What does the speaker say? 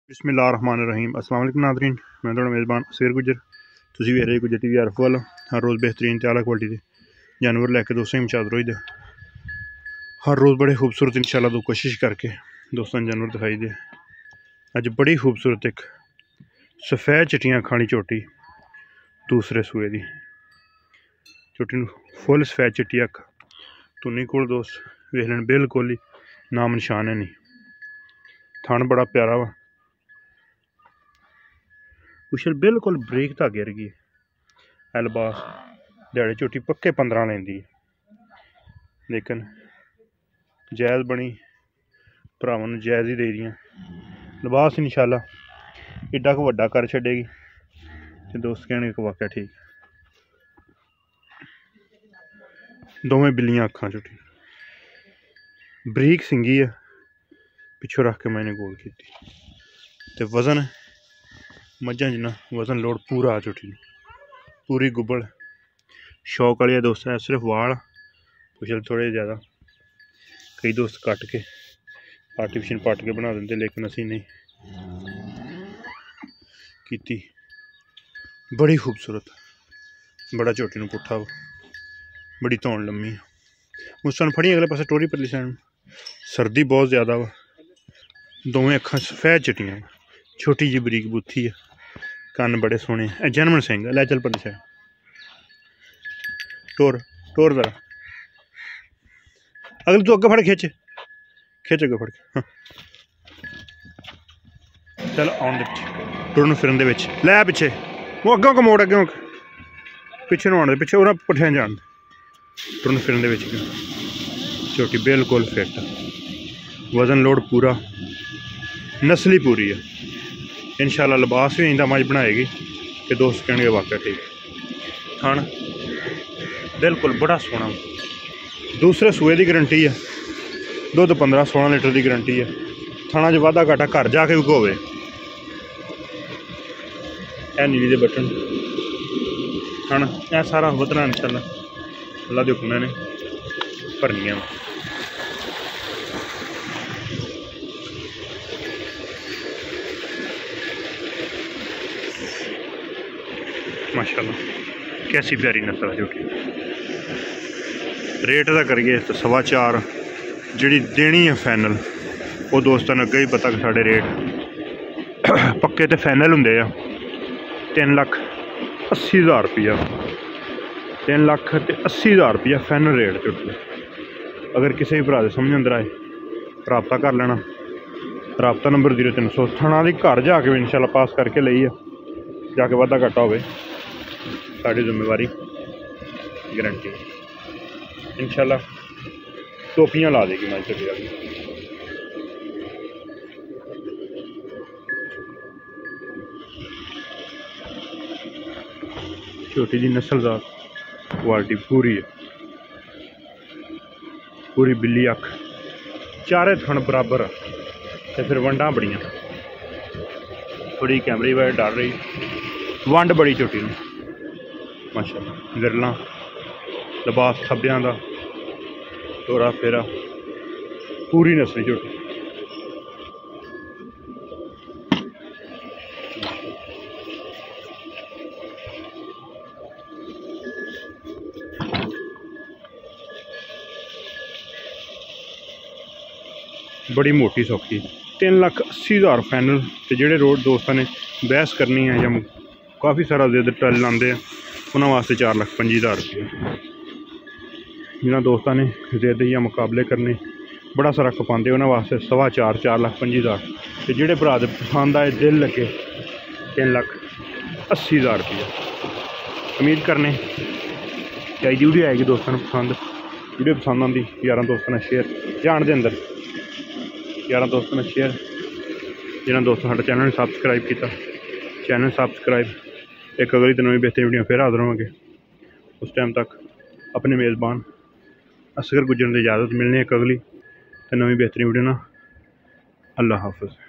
बिस्मिल्लाहिर्रहमानिर्रहीम। अस्सलाम वालेकुम नाज़रीन, मैं थोड़ा मेज़बान असगर गुजर। तुसीं वेख रहे गुजर TV आरफ वाला। हर रोज़ बेहतरीन ते आला क्वालिटी के जानवर लैके दोस्तों मचाद रोई दे। हर रोज़ बड़े खूबसूरत इंशाल्लाह तो कोशिश करके दोस्तों जानवर दिखाई दे। अज बड़ी खूबसूरत एक सफ़ेद चिट्टियां खानी झोटी दूसरे सूए दी झोटी फुल सफ़ेद चिट्टी अख तुनी कोल दोस्त वेख लैन बिल्कुल ही नाम निशान है नहीं। थन बड़ा प्यारा वा, कुशल बिल्कुल बरीक धागे वर्गी एलबास दिहाड़ी झोटी पक्के 15 लेंदी है, लेकिन जायज़ बनी भरावां नूं जायज़ ही दे दियां। लिबास इंशाल्लाह एड्डा क वड्डा कर छड्डेगी ते दोस्त कहने को वाकया ठीक। दोवें बिल्लियां अखां झोटी बरीक सिंगी है, पिछों रख के मैंने गोल की ते वजन मझां जिन्ना वजन लोड पूरा आ झोटी पूरी गुब्बड़ शौक वाली दोस्त है। सिर्फ वाल कुछ थोड़े ज़्यादा कई दोस्त कट के आर्टिफिशियल पट के बना देंगे, लेकिन असी नहीं की। बड़ी खूबसूरत बड़ा झोटी पुट्ठा बड़ी धौन लम्मी मुस्सन फड़ी अगले पासे टोरी परली साइड। सर्दी बहुत ज़्यादा वा, दोवें अखां सफ़ेद चिट्टियां, छोटी जी बरीक बुत्थी है, कन्न बड़े सोहने जनमन सिंह लै चल परली साइड टोर टोर जरा अगले तू अगे फड़ खिच खिच अगे फड़ हाँ। चल आउन दे टुरन फिरन दे विच लै पिछे वो अगे को मोड़ अगे पिछे नू आने पिछे उन्हें पुठिया जान टुरन फिरन दे विच झोटी बिल्कुल फिट, वजन लोड पूरा, नस्ली पूरी है इंशाल्लाह। लिबास भी इंदा मज बनाएगी कि दोस्त कहने वाकया ठीक। थन बिल्कुल बड़ा सोहना, दूसरे सूए की गारंटी है, दुध 15-16 लीटर की गारंटी है। थाना च वाधा घाटा घर जाके भी होवे। ए नीली दे बटन थन ए सारा वधना इंशाल्लाह अल्लाह दे हुक्म ने भरनियां। माशाल्लाह कैसी प्यारी नस्ल है झोटी। रेट का करिए तो 4.25 जी देनी है फाइनल, वो दोस्तों ने अगे ही पता कि साढ़े रेट पक्के तो फाइनल होंगे 3,80,000 रुपया 3,80,000 रुपया फाइनल रेट झोटी। अगर किसी भी भरा समझ अंदर आए रबता कर लेना। रबता नंबर 0300 थाना की घर जाके भी इंशाल्लाह पास करके ली है, जाके वाधा घाटा हो साड़ी जिम्मेवारी गारंटी इंशाल्लाह। टोपियां ला देगी मैं चली वाली। छोटी जी नस्लजात क्वालिटी पूरी है, पूरी बिल्ली अख चारे थन बराबर तो फिर वंडा बड़ियां थोड़ी कैमरे वाले डर रही वंड बड़ी छोटी ने माशाल्लाह। गिरला लिबास थब्बियां दा तोरा फेरा पूरी नस्ली झोटी। बड़ी मोटी सौखी 3,80,000 फाइनल। तो जोड़े रोड दोस्तों ने बहस करनी है या काफ़ी सारा जिद टल लाते हैं उन्होंने वास्ते 4,25,000 रुपये। जिन्होंने दोस्तों ने जिद या मुकाबले करने बड़ा सारा खपाते उन्होंने वास्ते 4,25,000। तो जोड़े भरा पसंद आए दिल लगे 3,80,000 रुपया। उम्मीद करने चाहिए वीडियो आएगी दोस्तों ने पसंद। वीडियो पसंद आती यार दोस्तों ने शेयर जान दे अंदर यार दोस्तों ने शेयर। जिन्होंने दोस्तों साढ़े चैनल ने सबसक्राइब किया चैनल सबसक्राइब। एक अगली तो नवी बेहतरीन वीडियो फिर हाजिर होंगे। उस टाइम तक अपने मेज़बान असगर गुजर की इजाज़त मिलने एक अगली तो नवी बेहतरीन वीडियो ना। अल्लाह हाफिज़।